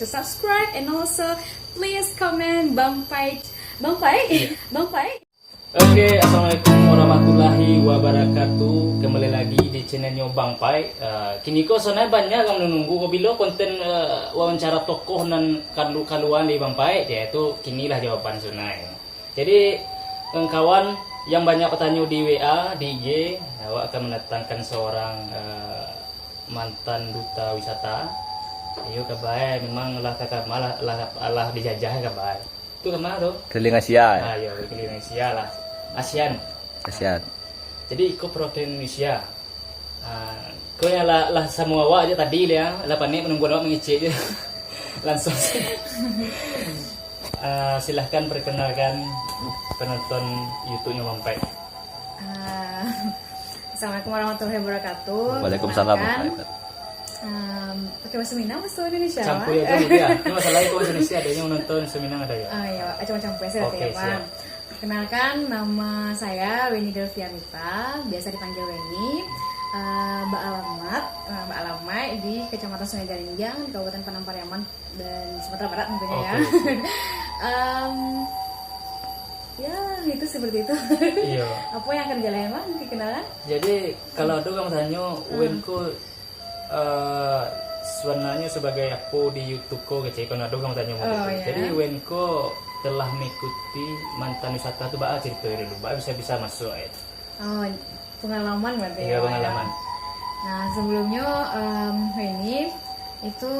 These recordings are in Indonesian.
to subscribe and also please comment Bang Pai. Oke, assalamualaikum warahmatullahi wabarakatuh. Kembali lagi di channelnya Bang Pai. Kini kok sebenarnya banyak yang menunggu kok bilo konten wawancara tokoh dan kaluan di Bang Pai, yaitu kinilah jawaban sebenarnya. Jadi kawan yang banyak bertanya di WA, di IG, awak akan mendatangkan seorang mantan duta wisata. Ayo kabai, memang lah kakak malah lah dijajah kabai. Itu kemana tuh? Keliling Asia. Ayo keliling Asia lah. ASEAN. Jadi ikut perwakilan Indonesia. Kau ya lah semua awak aja tadi ya. Lah panik menunggu awak mengicik je. Langsung. Silahkan perkenalkan penonton YouTube-nya Bang Pai. Assalamualaikum warahmatullahi wabarakatuh. Waalaikumsalam. Pakai bahasa Minang atau Indonesia? Campur ya tuh ya. Ini masalahnya kalau Indonesia ada yang menonton Seminang ada ya. Iya, cuma campur saya Oke, ya, Pak. siap. Kenalkan, nama saya Weni Delvianita, biasa dipanggil Weni. Mbak alamat di Kecamatan Sungai Garinjang, di Kabupaten Padang Pariaman dan Sumatera Barat tentunya ya. Ya, itu seperti itu. Iya. Apa yang akan dijalani Bang? Kenalan? Jadi kalau ada kamu tanya, Wenko sebenarnya sebagai aku di YouTube ko kecil kalau ada kamu tanya iya. Jadi Wenko telah mengikuti mantan wisata tuh Mbak cerita dulu, Mbak bisa masuk ya. Oh, pengalaman berarti Iya, ya, pengalaman. ya. Nah sebelumnya ini itu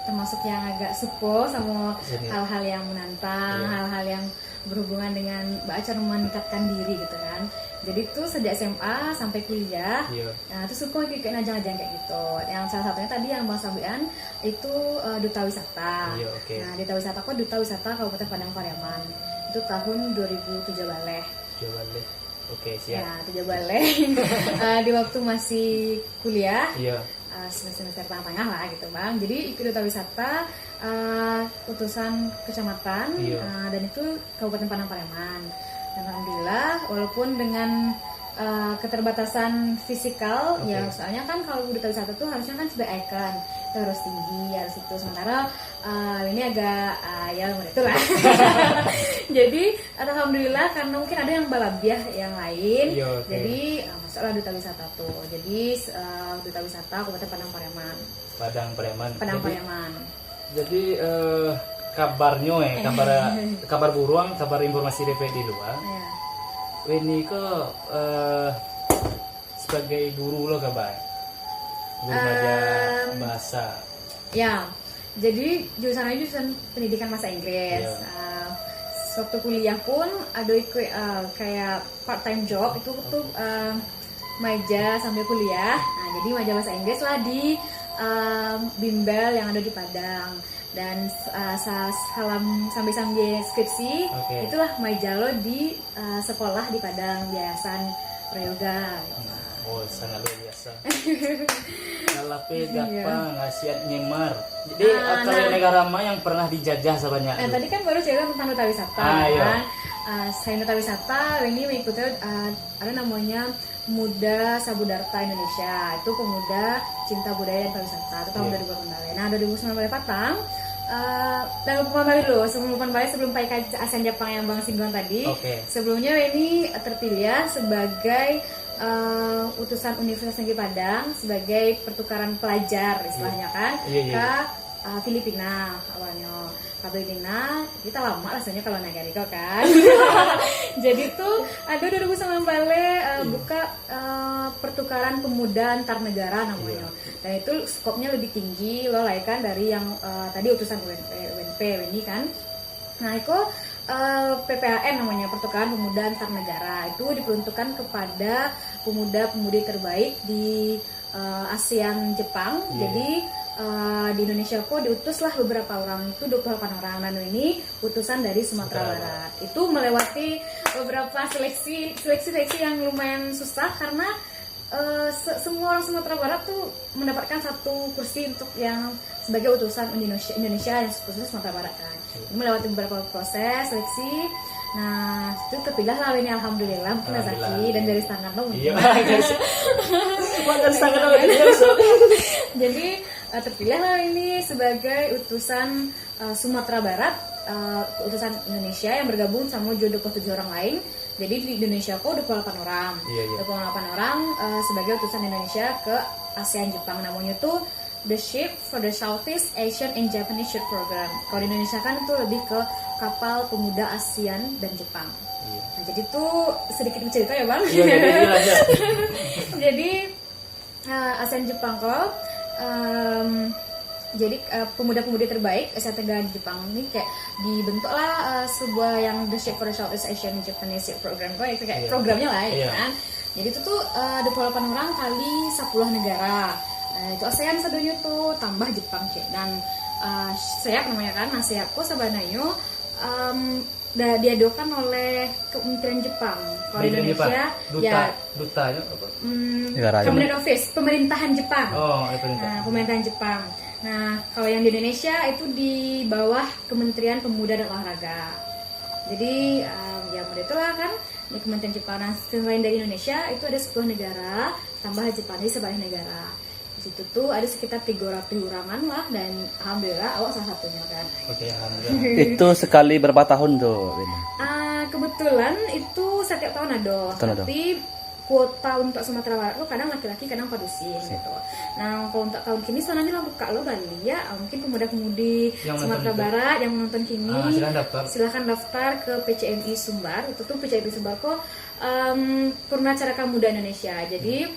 termasuk yang agak suko sama Jadi. hal-hal yang menantang, Iya. hal-hal yang berhubungan dengan cara meningkatkan diri gitu kan. Jadi itu sejak SMA sampai kuliah, Iya. nah itu suka ikut ajang-ajang kayak gitu. Yang salah satunya tadi yang Bang Sabian itu duta wisata. Iya, oke. Nah duta wisata kok duta wisata Kabupaten Padang Pariaman itu tahun 2007 baleh. Coba deh. Oke, siap. Ya, 7 baleh. Di waktu masih kuliah, Iya. semester tengah-tengah lah gitu Bang. Jadi ikut duta wisata utusan kecamatan, Iya. dan itu Kabupaten Padang Pariaman. Dan alhamdulillah walaupun dengan keterbatasan fisikal, Oke. ya soalnya kan kalau duta wisata tuh harusnya kan sudah icon, itu harus tinggi, harus itu. Sementara ini agak ya itulah. Jadi alhamdulillah karena mungkin ada yang balabiah yang lain, Iya, oke. jadi masuklah duta wisata tuh. Jadi duta wisata Kabupaten Padang Pariaman. Padang Pariaman. Padang Jadi- Pariaman. Jadi kabarnya kabar buruan, kabar informasi DP di luar. Ya. Ini kok sebagai guru lo kabar, guru ngajar bahasa. Ya, jadi jurusannya jurusan pendidikan bahasa Inggris. Iya. Waktu kuliah pun ada ikut kayak part time job itu tuh maja sambil kuliah. Nah, jadi maja bahasa Inggris lah di bimbel yang ada di Padang. Dan salam sambil skripsi, Oke. itulah maja lo di sekolah di Padang, Yayasan Prayoga. Oh, sangat luar biasa. Kalau Iya. gampang ngasihat nyemar. Jadi kalau negara mana yang pernah dijajah sebanyak itu? Tadi kan baru cerita tentang duta wisata, Iya. kan? Selain duta wisata, ini mengikuti ada namanya Muda Sabudarta Indonesia. Itu pemuda cinta budaya dan pariwisata. Itu tahun Iya. 2008. Nah, 2019 Patang. Dan lupa balik dulu, sebelum Pai ke ASEAN Jepang yang Bang singgung tadi. Oke. Sebelumnya ini terpilih sebagai utusan Universitas Negeri Padang sebagai pertukaran pelajar istilahnya kan Iya, iya. ke Filipina awalnya. Ke Filipina kita lama rasanya kalau negara itu kan. Jadi tuh ada 2009 buka pertukaran pemuda antar negara namanya. Dan itu skopnya lebih tinggi loh lah kan dari yang tadi utusan UNP ini kan. Nah itu PPAN namanya, pertukaran pemuda antar negara, itu diperuntukkan kepada pemuda-pemudi terbaik di ASEAN Jepang. Iya. Jadi di Indonesia kok diutuslah beberapa orang, itu 28 orang, dan ini utusan dari Sumatera Barat. Itu melewati beberapa seleksi yang lumayan susah karena semua orang Sumatera Barat tuh mendapatkan satu kursi untuk yang sebagai utusan Indonesia dan khususnya Sumatera Barat kan. Melewati beberapa proses seleksi. Nah, itu terpilih lah ini alhamdulillah mungkin rezeki dan dari tangan lo. Iya, guys. Wah, dari tangan lo. Jadi terpilihlah ini sebagai utusan Sumatera Barat, utusan Indonesia yang bergabung sama 27 orang lain. Jadi di Indonesia kok 28 orang. 28 orang sebagai utusan Indonesia ke ASEAN Jepang. Namanya tuh The Ship for the Southeast Asian and Japanese Youth Program. Kalau di Indonesia kan itu lebih ke kapal pemuda ASEAN dan Jepang. Nah, jadi tuh sedikit bercerita ya Bang. Iya, jadi aja. Jadi ASEAN Jepang kok jadi pemuda-pemudi terbaik Asia Tenggara di Jepang ini kayak dibentuklah sebuah yang The Shape for the Southeast Asian Japanese Youth Program kok itu kayak programnya lah ya kan. Jadi itu tuh 28 orang kali 10 negara. Itu ASEAN sadonya tuh tambah Jepang cek dan SEAP namanya kan. Nah SEAP kok sebenarnya diadakan oleh Kementerian Jepang. Kalau di Indonesia dutanya apa? Cabinet Office, pemerintahan Jepang. Pemerintahan. Pemerintahan Jepang. Nah, kalau yang di Indonesia itu di bawah Kementerian Pemuda dan Olahraga. Jadi ya mudah itulah kan di Kementerian Jepang. Nah, selain dari Indonesia itu ada 10 negara tambah Jepang, jadi 11 negara. Di situ tuh ada sekitar 300 orangan lah dan alhamdulillah awak salah satunya kan. Oke, alhamdulillah. Itu sekali berapa tahun tuh? Kebetulan itu setiap tahun ada, tapi kuota untuk Sumatera Barat lo kadang laki-laki kadang padusin gitu. Nah kalau untuk tahun kini soalnya lo buka lo Bali ya, mungkin pemuda-pemudi Sumatera Barat yang menonton kini silahkan daftar ke PCMI Sumbar. Itu tuh PCMI Sumbar kok Purnacaraka Muda Indonesia. Jadi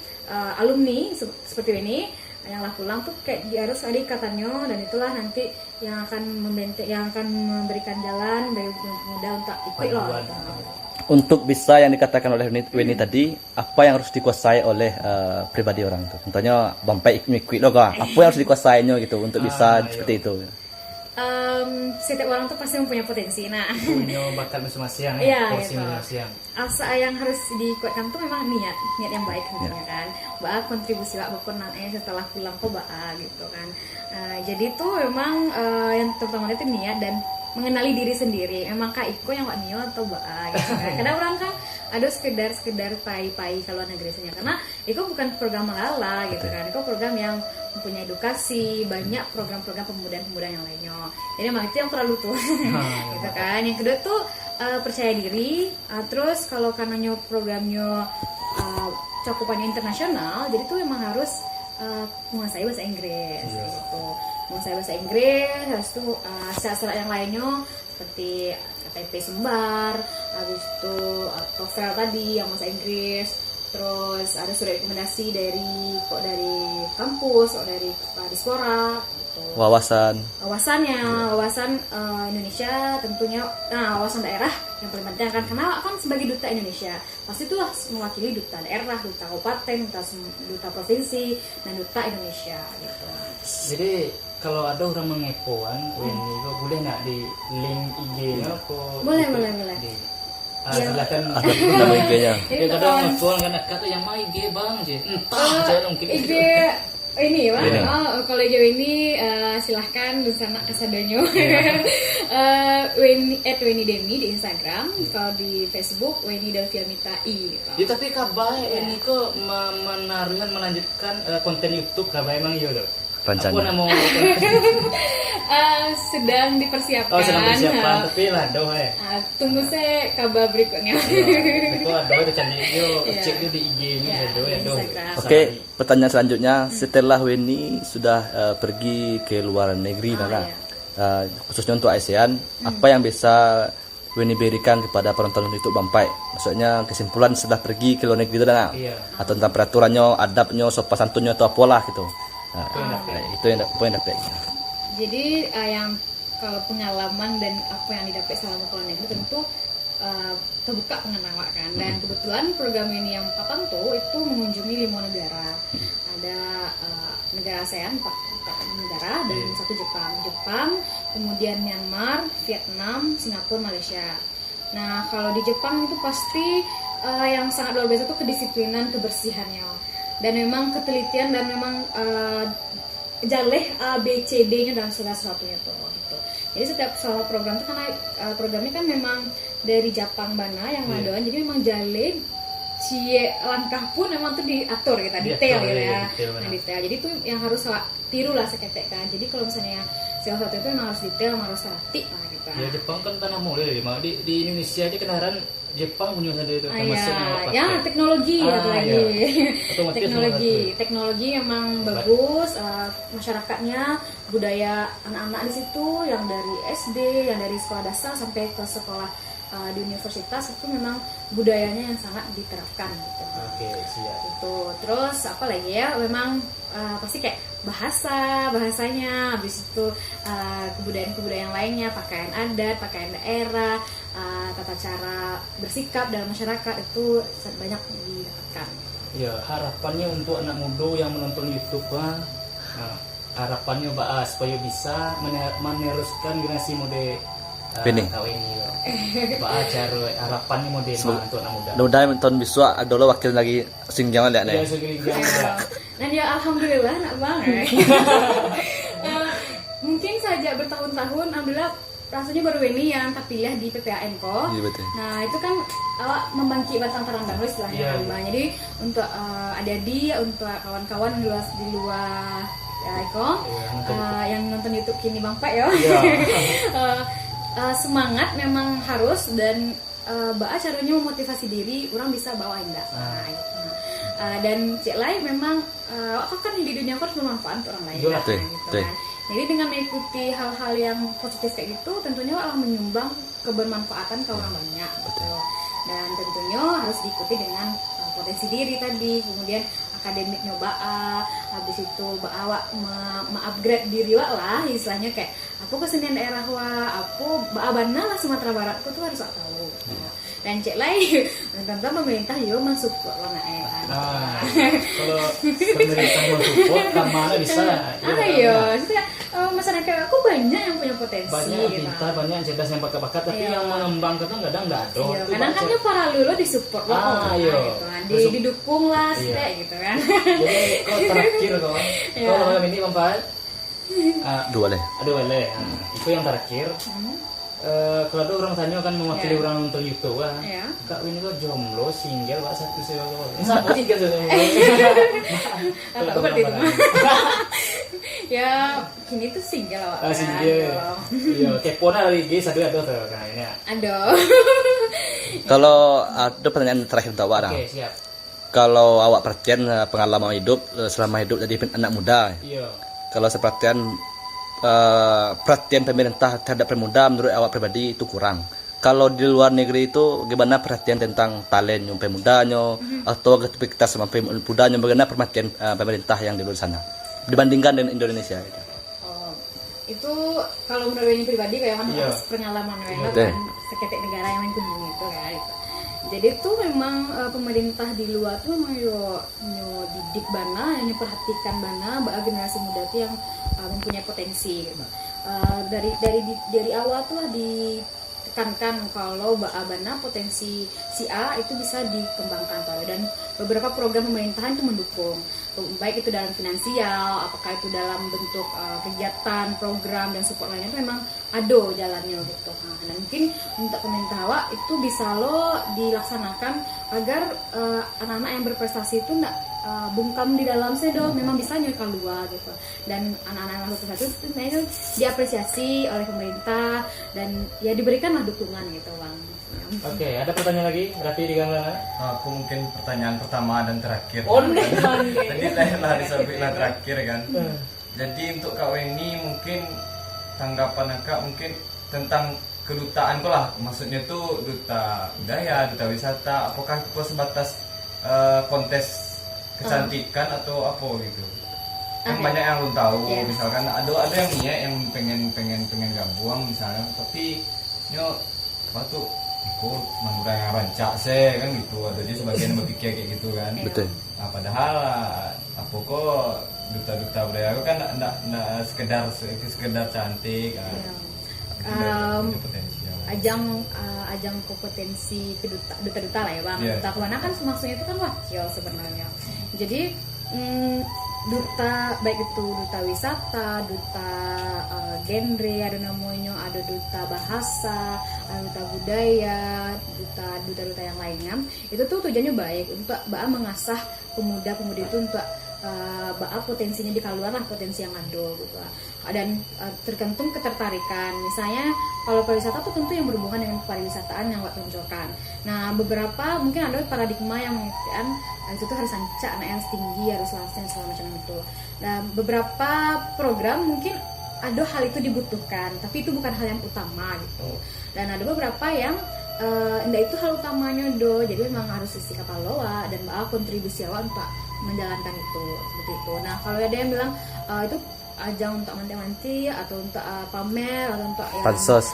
alumni seperti ini yang lah pulang tuh kayak harus ada ikatannya dan itulah nanti yang akan memberikan jalan bagi pemuda untuk ikut loh. Untuk bisa yang dikatakan oleh Weni tadi, apa yang harus dikuasai oleh pribadi orang itu? Contohnya bampai ikut lo apa yang harus dikuasainya gitu untuk bisa seperti itu? Setiap orang tuh pasti mempunyai potensi. Nah, punya bakat masing-masing gitu. Asa yang harus dikuatkan tuh memang niat yang baik tentunya kan. Kontribusi lah bukan setelah pulang kok gitu kan. Jadi tuh memang yang terutama itu niat dan mengenali diri sendiri. Emang kak Iko yang wak nio atau gitu kan. Kadang orang kan ada sekedar pai-pai kalau negerinya karena itu bukan program malala gitu kan. Itu program yang mempunyai edukasi, banyak program-program pemuda-pemuda yang lainnya. Jadi memang itu yang perlu tuh. Gitu kan. Yang kedua tuh percaya diri. Terus kalau karenanya programnya cakupannya internasional, jadi tuh memang harus menguasai bahasa Inggris gitu. Menguasai bahasa Inggris, harus tuh syarat-syarat yang lainnya seperti KTP Sumbar, habis itu TOEFL tadi yang bahasa Inggris, terus ada surat rekomendasi dari kampus, dari dispora gitu. Wawasan Indonesia tentunya, wawasan daerah yang paling penting kan karena kan sebagai duta Indonesia pasti tuh mewakili duta daerah, duta kabupaten, duta provinsi dan duta Indonesia gitu. Jadi kalau ada orang mengepoan, Weni kok boleh nak di link IG-nya kok? Boleh. Silakan. Nama IG-nya. Ya kadang mengepoan kan kata yang mau IG bang, entah saya mungkin. IG ini bang, kalau IG ini silahkan di sana kesadonyo. Weni Demi di Instagram, kalau di Facebook Weni Delviamita I. Ya tapi kabar Weni kok melanjutkan konten YouTube kabar emang iya loh. Rencana. Aku mau sedang dipersiapkan. Sedang dipersiapkan, tapi lah doh ya. Tunggu saya kabar berikutnya. Itu ada cari cek di IG-nya doh. Oke, pertanyaan selanjutnya, setelah Weni sudah pergi ke luar negeri khususnya untuk ASEAN, apa yang bisa Weni berikan kepada penonton YouTube Bampai? Maksudnya kesimpulan setelah pergi ke luar negeri itu atau tentang peraturannya, adabnya, sopan santunnya atau apalah gitu. Itu yang dapat. Jadi yang kalau pengalaman dan apa yang didapat selama keluar negeri tentu terbuka pengenalan kan. Dan kebetulan program ini yang Patang tuh itu mengunjungi 5 negara. Ada negara ASEAN 4 negara dan 1 Jepang, kemudian Myanmar, Vietnam, Singapura, Malaysia. Nah kalau di Jepang itu pasti yang sangat luar biasa itu kedisiplinan, kebersihannya. Dan memang ketelitian dan memang jaleh A, B, C, D-nya dalam segala sesuatunya tuh gitu. Jadi setiap soal program itu karena programnya kan memang dari Jepang Bana yang ngadoan, jadi memang jaleh langkah pun memang tuh diatur kita detail gitu ya. Nah, detail. Jadi tuh yang harus tiru lah seketek kan. Jadi kalau misalnya sesuatu itu memang harus detail, memang harus terhati lah gitu. Ya Jepang kan tanah mulai di Indonesia aja kenaran Jepang punya sendiri itu termasuk ya teknologi lagi. Iya. Teknologi memang bagus, masyarakatnya, budaya anak-anak di situ yang dari SD, yang dari sekolah dasar sampai ke sekolah di universitas itu memang budayanya yang sangat diterapkan gitu. Oke, siap. Gitu. Terus apa lagi ya? Memang pasti kayak bahasanya, habis itu kebudayaan lainnya, pakaian adat, pakaian daerah, tata cara bersikap dalam masyarakat itu banyak didapatkan. Ya, harapannya untuk anak muda yang menonton YouTube, harapannya supaya bisa meneruskan generasi mode Bini. kawin ini. Cara harapannya mode untuk anak muda. Mudah-mudahan tahun besok ada lo wakil lagi singjangan lihat Ya, deh. Dan ya alhamdulillah nak banget. Mungkin saja bertahun-tahun, alhamdulillah rasanya baru ini yang terpilih di PPAN kok. Iya betul. Nah itu kan awak membangkit batang terang dulu istilahnya. Iya. Jadi untuk adik-adik, untuk kawan-kawan di luar ya Iko, yang nonton YouTube kini Bang Pak ya. Semangat memang harus dan caranya memotivasi diri orang bisa bawa enggak. Dan cek lain memang aku kan di dunia aku harus bermanfaat untuk orang lain Betul, gitu betul. kan. Jadi dengan mengikuti hal-hal yang positif kayak gitu tentunya akan menyumbang kebermanfaatan ke orang banyak gitu. Dan tentunya harus diikuti dengan potensi diri tadi, kemudian akademik nyoba habis itu awak upgrade diri wak lah istilahnya kayak aku kesenian daerah aku bana lah Sumatera Barat aku tuh harus tahu. Dan cek lain tentu pemerintah yo mensupport warna kalau pemerintah mensupport kemana bisa? Masyarakat aku banyak yang punya potensi. Banyak yang pintar, banyak yang cerdas, yang bakat-bakat, tapi yang mengembangkan tuh kadang nggak ada. Kadang kan para lulu disupport lah, gitu kan, didukung lah, gitu kan. Jadi kalau terakhir kalau malam ini mempat Dua deh. Itu yang terakhir. Kalau ada orang tanya kan mewakili orang nonton YouTube Kak Win itu jomblo, single, Pak satu sih satu tiga Aku berarti itu ya kini tuh single awak. Single. Iya, kepo dari G satu ada tuh kayaknya. Aduh. Kalau ada pertanyaan terakhir untuk awak. Oke, siap. Kalau awak perhatian pengalaman hidup selama hidup jadi anak muda. Iya. Kalau perhatian pemerintah terhadap pemuda menurut awak pribadi itu kurang. Kalau di luar negeri itu gimana perhatian tentang talent pemudanya atau aktivitas sama pemudanya, bagaimana perhatian pemerintah yang di luar sana dibandingkan dengan Indonesia gitu. Itu kalau menurut ini pribadi kayak kan harus pengalaman kan seketik negara yang main kunjungi itu kan gitu. Jadi tuh memang pemerintah di luar tuh memang yo didik bana, yang perhatikan bana generasi muda tuh yang mempunyai potensi gitu. Dari awal tuh ditekankan kalau bana potensi si A itu bisa dikembangkan dan beberapa program pemerintahan itu mendukung, baik itu dalam finansial, apakah itu dalam bentuk kegiatan, program dan support lainnya itu memang ada jalannya gitu. Dan mungkin untuk pemerintah awak itu bisa dilaksanakan agar anak-anak yang berprestasi itu enggak bungkam di dalam sedo, memang bisa nyuruh keluar gitu. Dan anak-anak yang berprestasi itu diapresiasi oleh pemerintah dan ya diberikanlah dukungan gitu Bang. Oke, ada pertanyaan lagi? Rafi di gambar. Aku mungkin pertanyaan pertama dan terakhir. Tadi saya disebutlah terakhir kan. Jadi untuk Kak Weni mungkin tanggapan Kak mungkin tentang kedutaan kok lah. Maksudnya tuh duta budaya, duta wisata. Apakah itu sebatas kontes kecantikan atau apa gitu? Kan banyak yang belum tahu. Misalkan ada yang yang pengen gabung misalnya, tapi apa tuh ikut Madura yang rancak sih kan gitu, ada juga sebagian yang berpikir kayak gitu kan. Betul. Nah, padahal apa kok duta budaya itu kan enggak sekedar cantik kan. Punya potensial. Ajang kompetensi duta lah ya Bang. Duta kemana kan maksudnya itu kan wakil sebenarnya. Jadi duta, baik itu duta wisata, duta genre ada namanya, ada duta bahasa, ada duta budaya, duta yang lainnya. Itu tuh tujuannya baik untuk mengasah pemuda-pemudi itu untuk potensinya di keluar lah, potensi yang ada gitu. Dan tergantung ketertarikan. Misalnya kalau pariwisata tuh tentu yang berhubungan dengan pariwisataan yang Wak tunjukkan. Nah, beberapa mungkin ada paradigma yang mengatakan itu tuh harus ancak, harus tinggi, harus langsing segala macam itu. Nah, beberapa program mungkin ada hal itu dibutuhkan, tapi itu bukan hal yang utama gitu. Dan ada beberapa yang enggak itu hal utamanya do, jadi memang harus isi kapal loa dan kontribusi awak untuk menjalankan itu seperti itu. Nah, kalau ada yang bilang itu ajang untuk manti-manti atau untuk pamer atau untuk Pansos.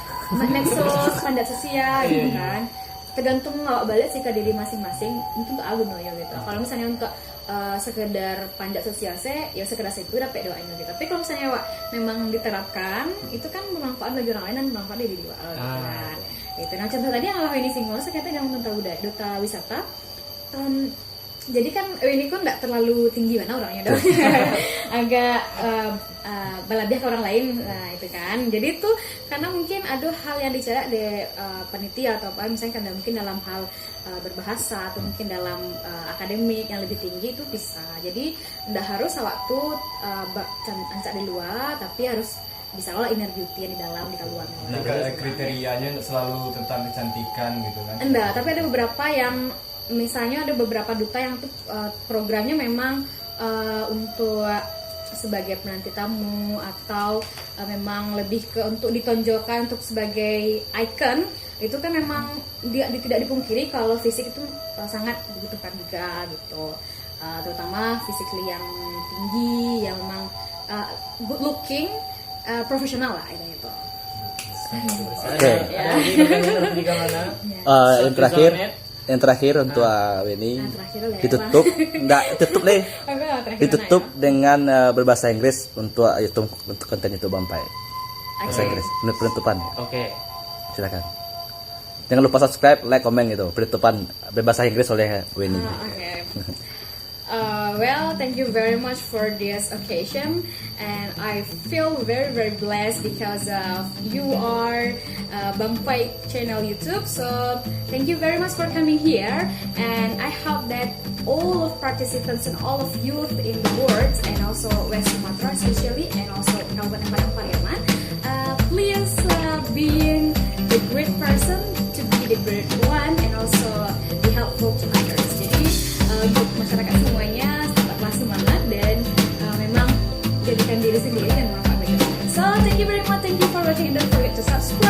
medsos, panjat sosial gitu kan. Tergantung awak balik sih ke diri masing-masing itu untuk aku no ya gitu. Kalau misalnya untuk sekedar panjat sosial ya sekedar itu dapat doanya gitu. Tapi kalau misalnya awak memang diterapkan itu kan bermanfaat bagi orang lain dan bermanfaat bagi diri awak gitu kan. Itu. Nah, contoh tadi yang ini Singo sekitar yang tentang duta wisata. Jadi kan ini kok nggak terlalu tinggi mana orangnya dong, agak baladah ke orang lain, nah itu kan. Jadi itu karena mungkin ada hal yang dicari di panitia atau apa, misalnya kan mungkin dalam hal berbahasa atau mungkin dalam akademik yang lebih tinggi itu bisa. Jadi nggak harus waktu ancak di luar, tapi harus bisa olah inner beauty yang di dalam di keluar. Nah, kriterianya selalu tentang kecantikan gitu kan? Enggak, tapi ada beberapa yang misalnya ada beberapa duta yang tuh programnya memang untuk sebagai penanti tamu atau memang lebih ke untuk ditonjolkan untuk sebagai icon. Itu kan memang tidak dipungkiri kalau fisik itu sangat dibutuhkan juga gitu, terutama fisik yang tinggi yang memang good looking, profesional lah itu. Oke. Ya. Yang terakhir untuk ini ditutup ditutup dengan berbahasa Inggris untuk YouTube, untuk konten YouTube Bampai. Bahasa Inggris penutupan. Oke. Silakan. Jangan lupa subscribe, like, komen gitu. Penutupan berbahasa Inggris oleh Weni. Okay. Well, thank you very much for this occasion, and I feel very very blessed because you are Bampai channel YouTube. So thank you very much for coming here, and I hope that all of participants and all of youth in the world, and also West Sumatra especially, and also Kabupaten Padang Pariaman, please being the great person to be the great one, and also be helpful to others. Jadi untuk masyarakat semuanya tetaplah semangat dan memang jadikan diri sendiri dan bermanfaat bagi orang lain. So thank you very much, thank you for watching, and don't forget to subscribe.